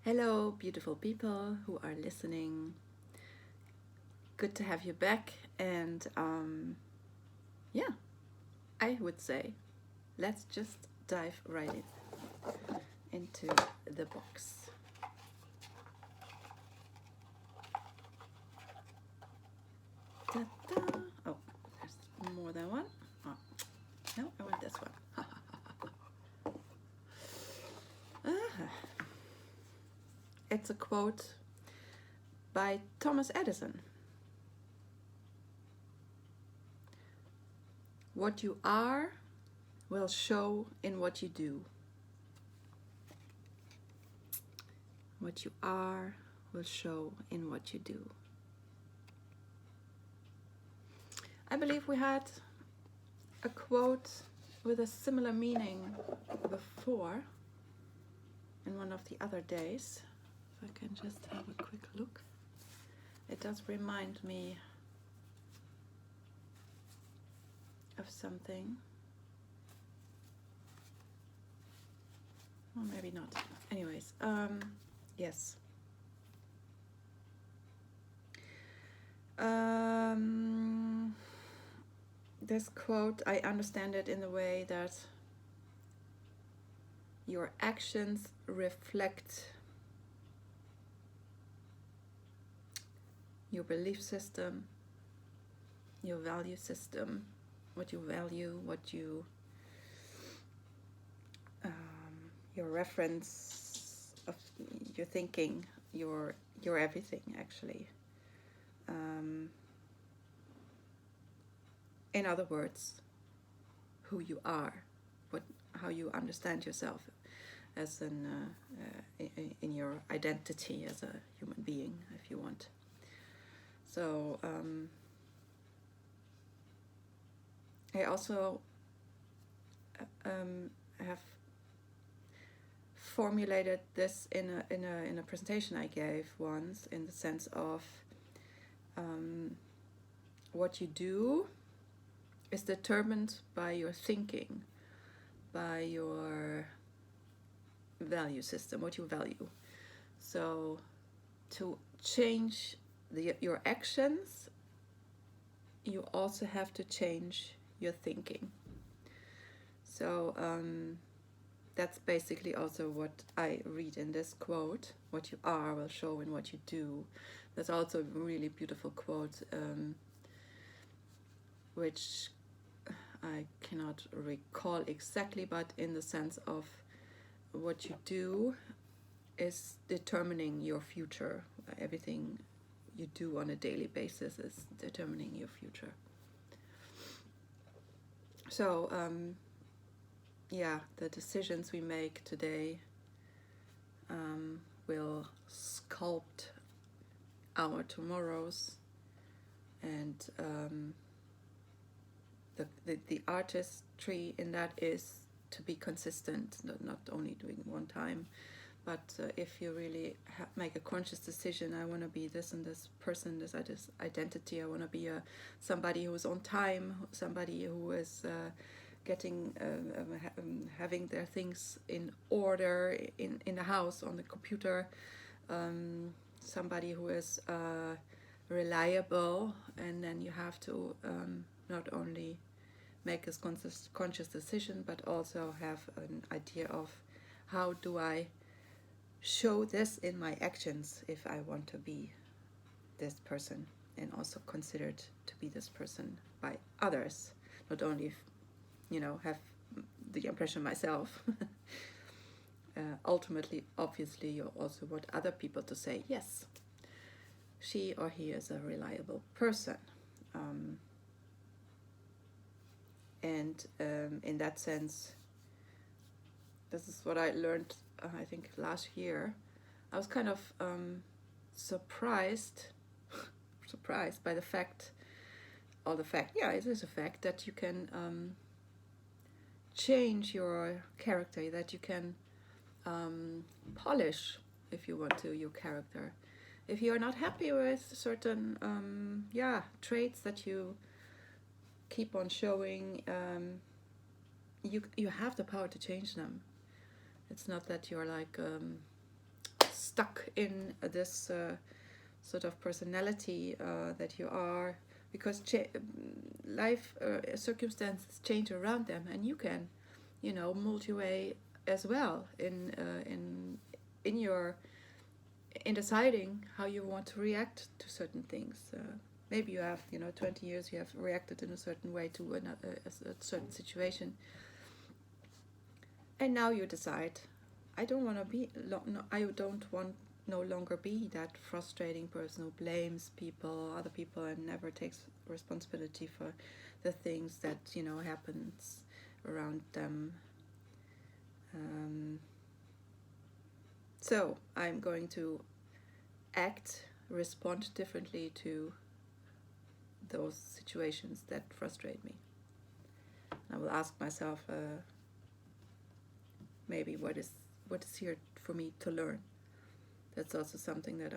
Hello, beautiful people who are listening. Good to have you back. And yeah, I would say let's just dive right into the box. Ta-da. Oh, there's more than one. Oh, no, I want this one. It's a quote by Thomas Edison. What you are will show in what you do. What you are will show in what you do. I believe we had a quote with a similar meaning before in one of the other days. If I can just have a quick look. It does remind me of something. Or maybe not. Anyways, yes. This quote, I understand it in the way that your actions reflect your belief system, your value system, what you value, what you your reference of your thinking, your everything actually. In other words, who you are, how you understand yourself as in your identity as a human being, if you want. So I also have formulated this in a presentation I gave once, in the sense of what you do is determined by your thinking, by your value system, what you value. So to change your actions, you also have to change your thinking. So that's basically also what I read in this quote. What you are will show in what you do. There's also a really beautiful quote which I cannot recall exactly, but in the sense of what you do is determining your future. Everything you do on a daily basis is determining your future. So the decisions we make today will sculpt our tomorrows, and the artistry in that is to be consistent, not only doing one time, but if you really make a conscious decision, I want to be this and this person, this identity, I want to be somebody who is on time, somebody who is having their things in order in the house, on the computer, somebody who is reliable, and then you have to not only make a conscious decision, but also have an idea of how do I show this in my actions if I want to be this person, and also considered to be this person by others, not only have the impression myself. Ultimately, obviously, you also want other people to say, yes, she or he is a reliable person. And in that sense, this is what I learned, I think, last year. I was kind of surprised by the fact, it is a fact, that you can change your character, that you can polish, if you want to, your character. If you are not happy with certain traits that you keep on showing, you have the power to change them. It's not that you're like stuck in this sort of personality that you are, because life circumstances change around them, and you can, mold your way as well in your in deciding how you want to react to certain things. Maybe you have 20 years you have reacted in a certain way to a certain situation, and now you decide, I don't want to be I don't want no longer be that frustrating person who blames other people, and never takes responsibility for the things that happens around them. So I'm going to respond differently to those situations that frustrate me. I will ask myself, maybe what is here for me to learn. That's also something that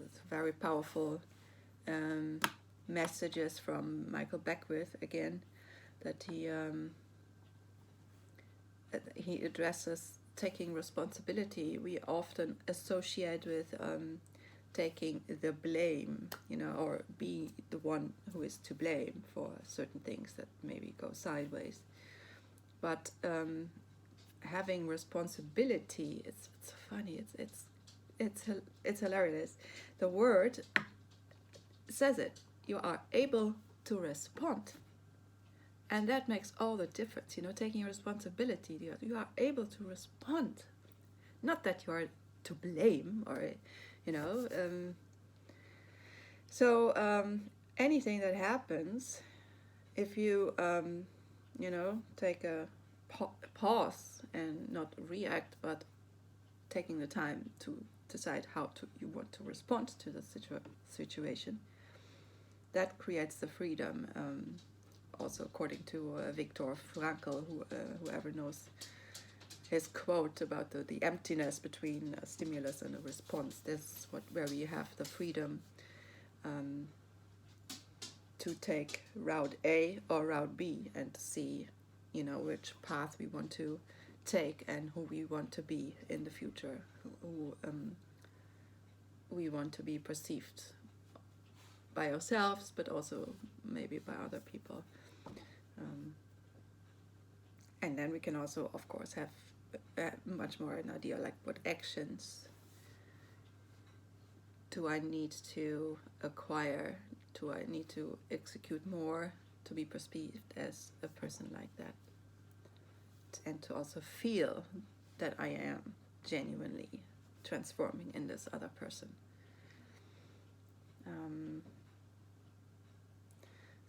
it's very powerful messages from Michael Beckwith again, that he addresses taking responsibility. We often associate with taking the blame, or be the one who is to blame for certain things that maybe go sideways. But having responsibility, it's funny. It's hilarious. The word says it. You are able to respond. And that makes all the difference, taking responsibility. You are able to respond. Not that you are to blame, or, So anything that happens, if you, take a pause and not react, but taking the time to decide how you want to respond to the situation, that creates the freedom. Also, according to Viktor Frankl, whoever knows his quote about the emptiness between a stimulus and a response, that's where we have the freedom to take route A or route B, and to see, which path we want to take and who we want to be in the future, who we want to be perceived by ourselves, but also maybe by other people. And then we can also, of course, have much more an idea, like, what actions do I need to acquire? Do I need to execute more to be perceived as a person like that? And to also feel that I am genuinely transforming in this other person.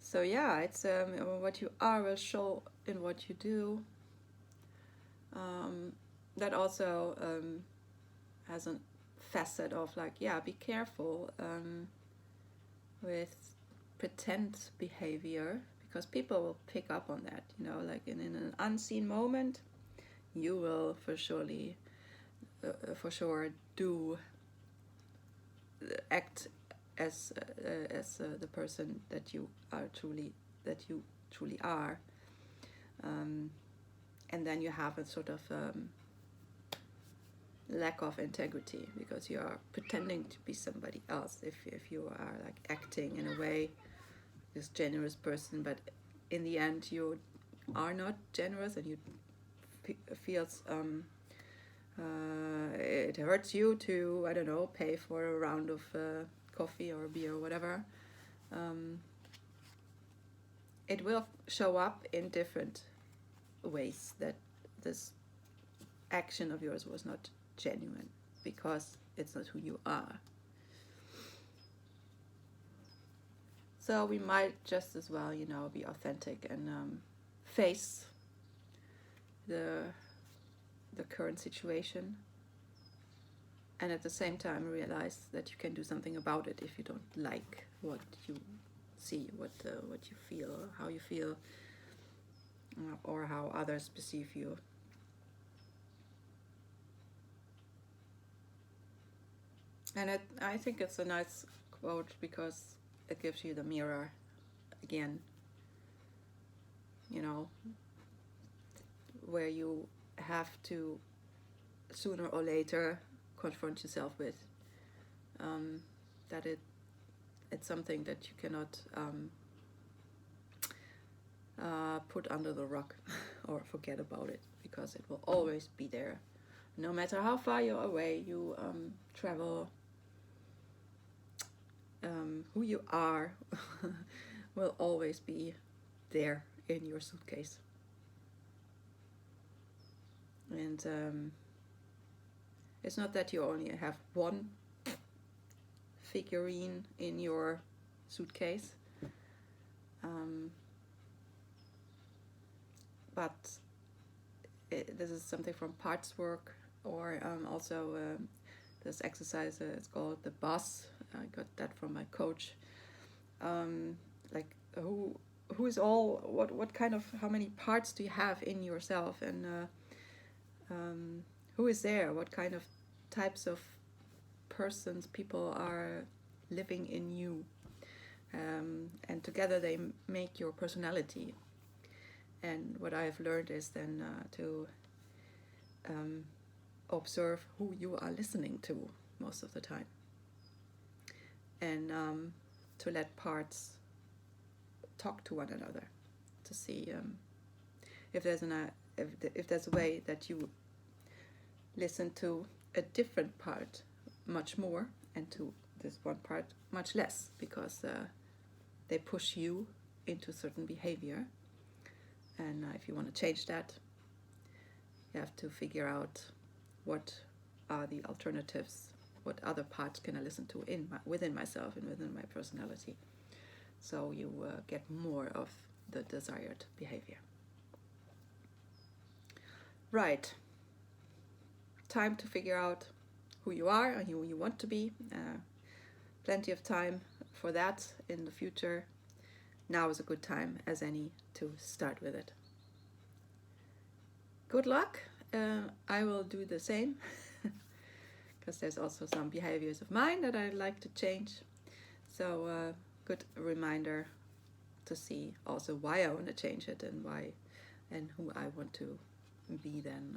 So yeah, it's what you are will show in what you do. That also has a facet of, like, be careful with pretend behavior, because people will pick up on that. Like in an unseen moment, you will for sure do act as the person that you truly are, and then you have a sort of lack of integrity, because you are pretending to be somebody else. If you are, like, acting in a way, this generous person, but in the end you are not generous, and you feels it hurts you to, I don't know, pay for a round of coffee or beer or whatever. It will show up in different ways that this action of yours was not genuine, because it's not who you are. So we might just as well, be authentic and face the current situation, and at the same time realize that you can do something about it if you don't like what you see, what you feel, or how you feel, or how others perceive you. And I think it's a nice quote, because it gives you the mirror again, where you have to sooner or later confront yourself with. That it's something that you cannot put under the rock or forget about it, because it will always be there. No matter how far you're away, you travel, who you are will always be there in your suitcase. And it's not that you only have one figurine in your suitcase, but this is something from parts work, or also this exercise, it's called the boss. I got that from my coach. Like who is all, what kind of, how many parts do you have in yourself, and who is there, what kind of types of persons, people are living in you, and together they make your personality. And what I have learned is then to observe who you are listening to most of the time, and to let parts talk to one another, to see if there's a way that you listen to a different part much more, and to this one part much less, because they push you into certain behavior. And if you want to change that, you have to figure out what are the alternatives, what other parts can I listen to within myself and within my personality, so you get more of the desired behavior. Right. Time to figure out who you are and who you want to be. Plenty of time for that in the future. Now is a good time as any to start with it. Good luck. I will do the same, because there's also some behaviors of mine that I'd like to change. So good reminder to see also why I want to change it, and why and who I want to be then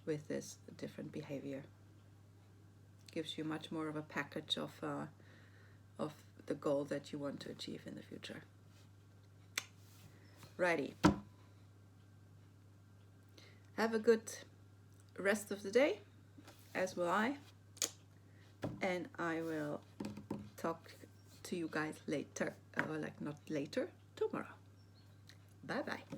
with this different behavior. Gives you much more of a package of the goal that you want to achieve in the future. Righty. Have a good rest of the day, as will I. And I will talk to you guys later, not later, tomorrow. Bye bye.